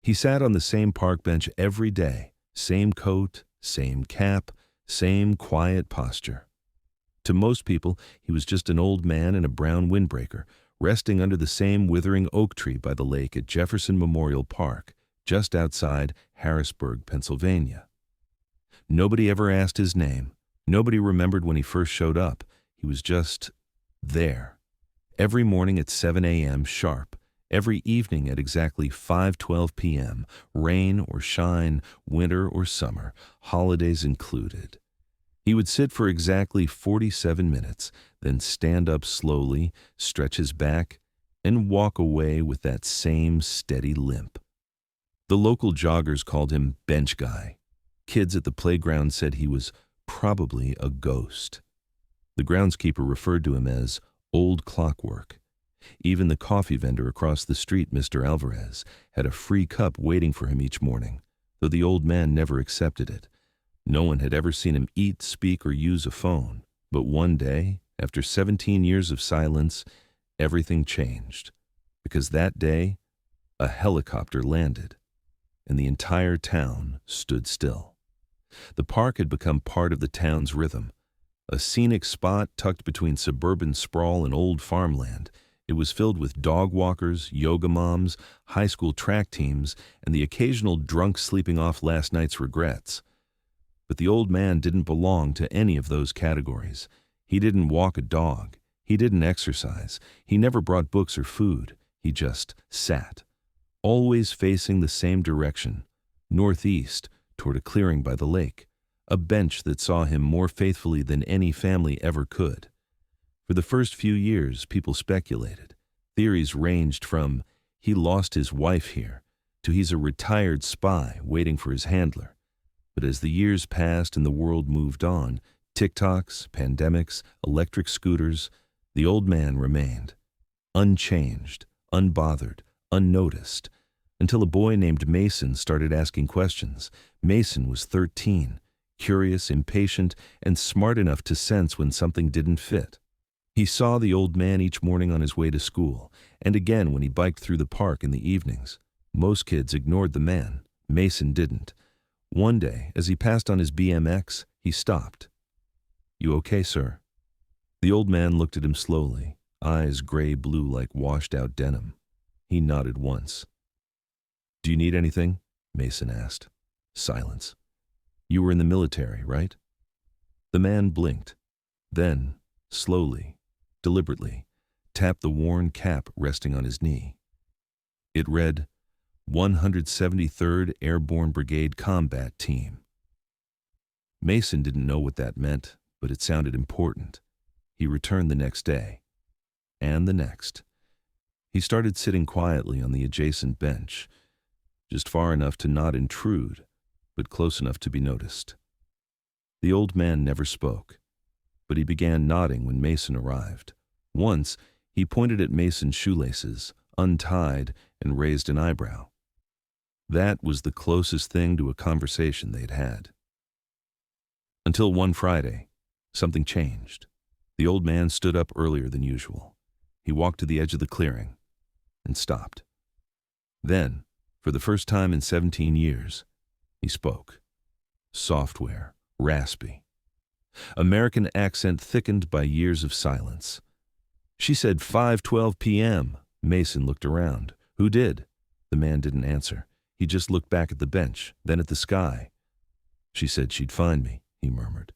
He sat on the same park bench every day, same coat, same cap, same quiet posture. To most people, he was just an old man in a brown windbreaker, resting under the same withering oak tree by the lake at Jefferson Memorial Park, just outside Harrisburg, Pennsylvania. Nobody ever asked his name. Nobody remembered when he first showed up. He was just there. Every morning at 7 a.m. sharp, every evening at exactly 5:12 p.m., rain or shine, winter or summer, holidays included. He would sit for exactly 47 minutes, then stand up slowly, stretch his back, and walk away with that same steady limp. The local joggers called him Bench Guy. Kids at the playground said he was probably a ghost. The groundskeeper referred to him as Old Clockwork. Even the coffee vendor across the street, Mr. Alvarez, had a free cup waiting for him each morning, though the old man never accepted it. No one had ever seen him eat, speak, or use a phone. But one day, after 17 years of silence, everything changed. Because that day, a helicopter landed, and the entire town stood still. The park had become part of the town's rhythm, a scenic spot tucked between suburban sprawl and old farmland. It was filled with dog walkers, yoga moms, high school track teams, and the occasional drunk sleeping off last night's regrets. But the old man didn't belong to any of those categories. He didn't walk a dog. He didn't exercise. He never brought books or food. He just sat, always facing the same direction, northeast, toward a clearing by the lake, a bench that saw him more faithfully than any family ever could. For the first few years, people speculated. Theories ranged from, he lost his wife here, to he's a retired spy waiting for his handler. But as the years passed and the world moved on, TikToks, pandemics, electric scooters, the old man remained, unchanged, unbothered, unnoticed, until a boy named Mason started asking questions. Mason was 13, curious, impatient, and smart enough to sense when something didn't fit. He saw the old man each morning on his way to school, and again when he biked through the park in the evenings. Most kids ignored the man. Mason didn't. One day, as he passed on his BMX, he stopped. "You okay, sir?" The old man looked at him slowly, eyes gray-blue like washed-out denim. He nodded once. "Do you need anything?" Mason asked. Silence. "You were in the military, right?" The man blinked. Then, slowly, deliberately, tapped the worn cap resting on his knee. It read, 173rd Airborne Brigade Combat Team. Mason didn't know what that meant, but it sounded important. He returned the next day, and the next. He started sitting quietly on the adjacent bench, just far enough to not intrude, but close enough to be noticed. The old man never spoke, but he began nodding when Mason arrived. Once, he pointed at Mason's shoelaces, untied, and raised an eyebrow. That was the closest thing to a conversation they'd had. Until one Friday, something changed. The old man stood up earlier than usual. He walked to the edge of the clearing and stopped. Then, for the first time in 17 years, he spoke. Software, raspy. American accent thickened by years of silence. "She said 5:12 p.m. Mason looked around. "Who did?" The man didn't answer. He just looked back at the bench, then at the sky. "She said she'd find me," he murmured.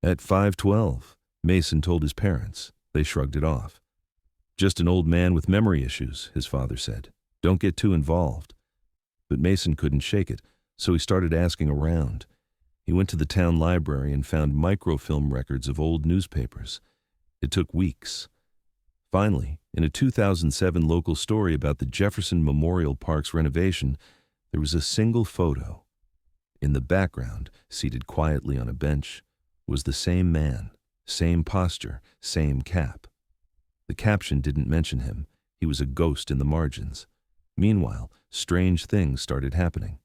"At 5:12, Mason told his parents. They shrugged it off. "Just an old man with memory issues," his father said. "Don't get too involved." But Mason couldn't shake it, so he started asking around. He went to the town library and found microfilm records of old newspapers. It took weeks. Finally, in a 2007 local story about the Jefferson Memorial Park's renovation, there was a single photo. In the background, seated quietly on a bench, was the same man, same posture, same cap. The caption didn't mention him. He was a ghost in the margins. Meanwhile, strange things started happening.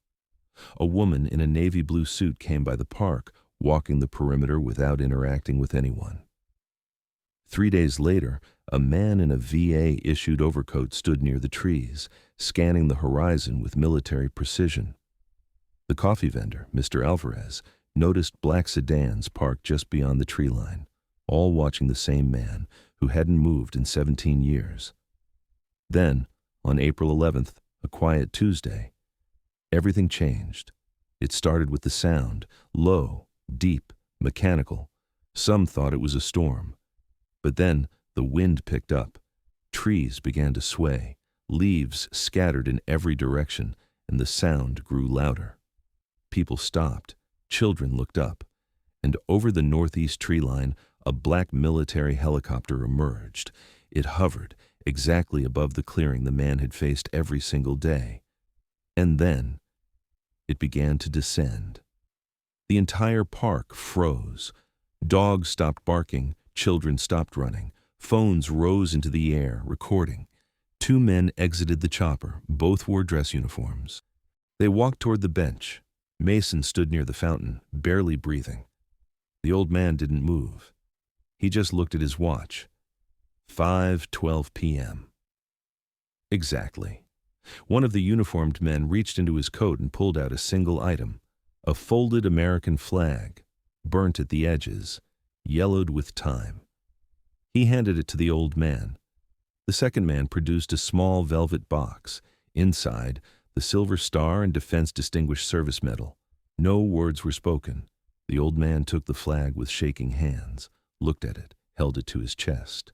A woman in a navy blue suit came by the park, walking the perimeter without interacting with anyone. 3 days later, a man in a VA-issued overcoat stood near the trees, scanning the horizon with military precision. The coffee vendor, Mr. Alvarez, noticed black sedans parked just beyond the tree line, all watching the same man who hadn't moved in 17 years. Then, on April 11th, a quiet Tuesday, everything changed. It started with the sound, low, deep, mechanical. Some thought it was a storm. But then the wind picked up. Trees began to sway. Leaves scattered in every direction, and the sound grew louder. People stopped. Children looked up. And over the northeast tree line, a black military helicopter emerged. It hovered exactly above the clearing the man had faced every single day. And then it began to descend. The entire park froze. Dogs stopped barking, children stopped running, phones rose into the air, recording. 2 men exited the chopper, both wore dress uniforms. They walked toward the bench. Mason stood near the fountain, barely breathing. The old man didn't move. He just looked at his watch. 5:12 p.m. Exactly. One of the uniformed men reached into his coat and pulled out a single item, a folded American flag, burnt at the edges, yellowed with time. He handed it to the old man. The second man produced a small velvet box. Inside, the Silver Star and Defense Distinguished Service Medal. No words were spoken. The old man took the flag with shaking hands, looked at it, held it to his chest.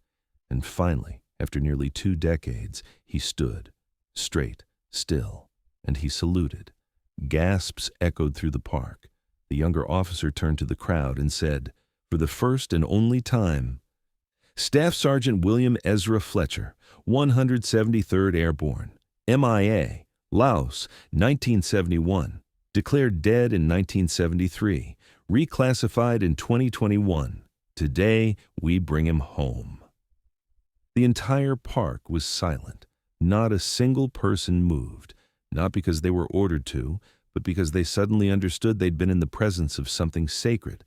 And finally, after nearly 2 decades, he stood, straight, still, and he saluted. Gasps echoed through the park. The younger officer turned to the crowd and said, for the first and only time, Staff Sergeant William Ezra Fletcher, 173rd Airborne, MIA, Laos, 1971, declared dead in 1973, reclassified in 2021. Today, we bring him home. The entire park was silent. Not a single person moved, not because they were ordered to, but because they suddenly understood they'd been in the presence of something sacred.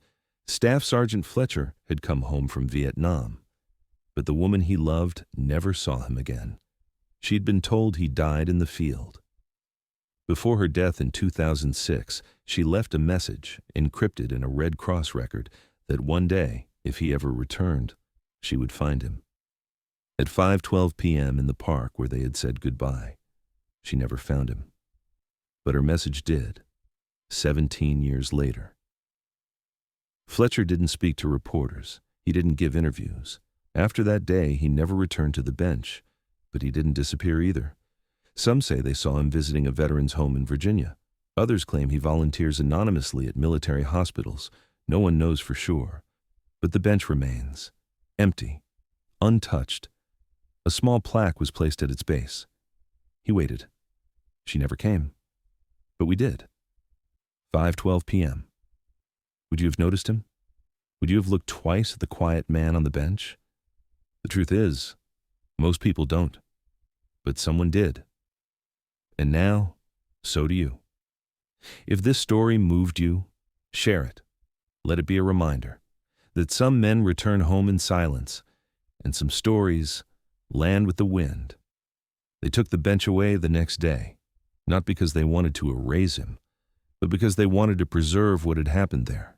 Staff Sergeant Fletcher had come home from Vietnam, but the woman he loved never saw him again. She'd been told he died in the field. Before her death in 2006, she left a message, encrypted in a Red Cross record, that one day, if he ever returned, she would find him. At 5:12 p.m. in the park where they had said goodbye, she never found him. But her message did, 17 years later. Fletcher didn't speak to reporters. He didn't give interviews. After that day, he never returned to the bench, but he didn't disappear either. Some say they saw him visiting a veteran's home in Virginia. Others claim he volunteers anonymously at military hospitals. No one knows for sure. But the bench remains, empty, untouched. A small plaque was placed at its base. He waited. She never came. But we did. 5:12 p.m. Would you have noticed him? Would you have looked twice at the quiet man on the bench? The truth is, most people don't. But someone did. And now, so do you. If this story moved you, share it. Let it be a reminder that some men return home in silence, and some stories land with the wind. They took the bench away the next day, not because they wanted to erase him, but because they wanted to preserve what had happened there.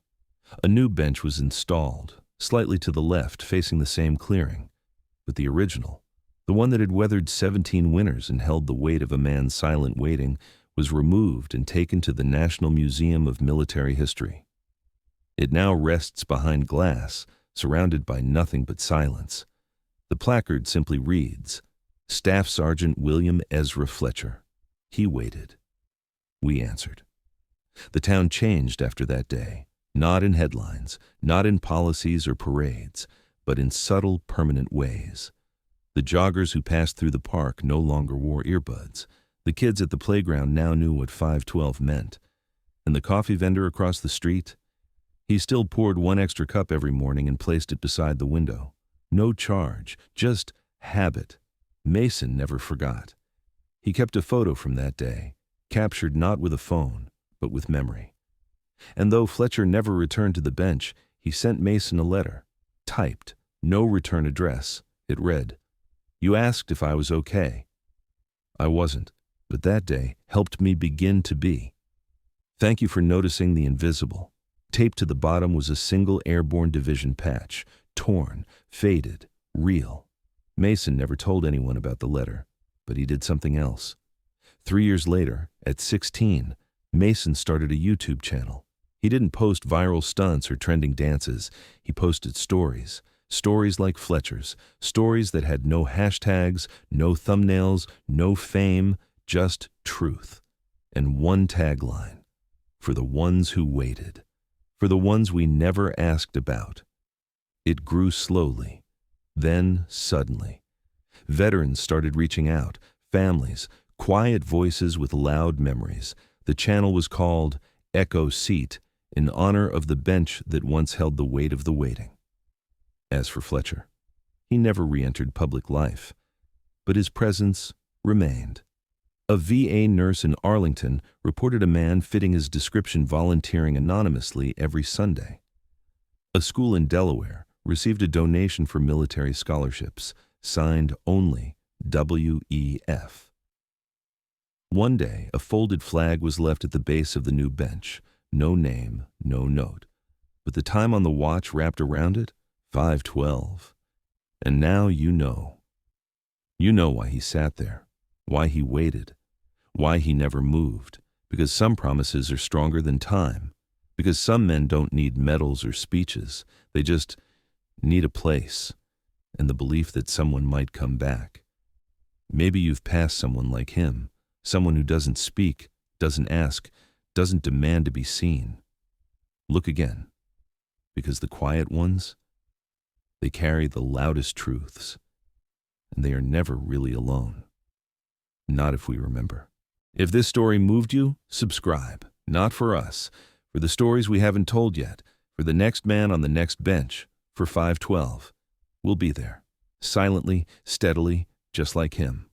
A new bench was installed, slightly to the left, facing the same clearing. But the original, the one that had weathered 17 winters and held the weight of a man's silent waiting, was removed and taken to the National Museum of Military History. It now rests behind glass, surrounded by nothing but silence. The placard simply reads, Staff Sergeant William Ezra Fletcher. He waited. We answered. The town changed after that day, not in headlines, not in policies or parades, but in subtle, permanent ways. The joggers who passed through the park no longer wore earbuds. The kids at the playground now knew what 512 meant. And the coffee vendor across the street? He still poured 1 extra cup every morning and placed it beside the window. No charge, just habit. Mason never forgot. He kept a photo from that day, captured not with a phone, but with memory. And though Fletcher never returned to the bench, he sent Mason a letter, typed, No return address. It read, "You asked if I was okay. I wasn't, but that day helped me begin to be. Thank you for noticing the invisible." Taped to the bottom was a single airborne division patch, torn, faded, real. Mason never told anyone about the letter, but he did something else. 3 years later, at 16, Mason started a YouTube channel. He didn't post viral stunts or trending dances. He posted stories. Stories like Fletcher's. Stories that had no hashtags, no thumbnails, no fame, just truth. And one tagline: for the ones who waited. For the ones we never asked about. It grew slowly. Then, suddenly, veterans started reaching out. Families, quiet voices with loud memories. The channel was called Echo Seat, in honor of the bench that once held the weight of the waiting. As for Fletcher, he never re-entered public life, but his presence remained. A VA nurse in Arlington reported a man fitting his description volunteering anonymously every Sunday. A school in Delaware received a donation for military scholarships, signed only WEF. One day, a folded flag was left at the base of the new bench. No name, no note. But the time on the watch wrapped around it, 5:12. And now you know. You know why he sat there, why he waited, why he never moved. Because some promises are stronger than time. Because some men don't need medals or speeches. They just need a place and the belief that someone might come back. Maybe you've passed someone like him, someone who doesn't speak, doesn't ask, doesn't demand to be seen. Look again, because the quiet ones, they carry the loudest truths, and they are never really alone. Not if we remember. If this story moved you, subscribe. Not for us, for the stories we haven't told yet, for the next man on the next bench, for 512. We'll be there, silently, steadily, just like him.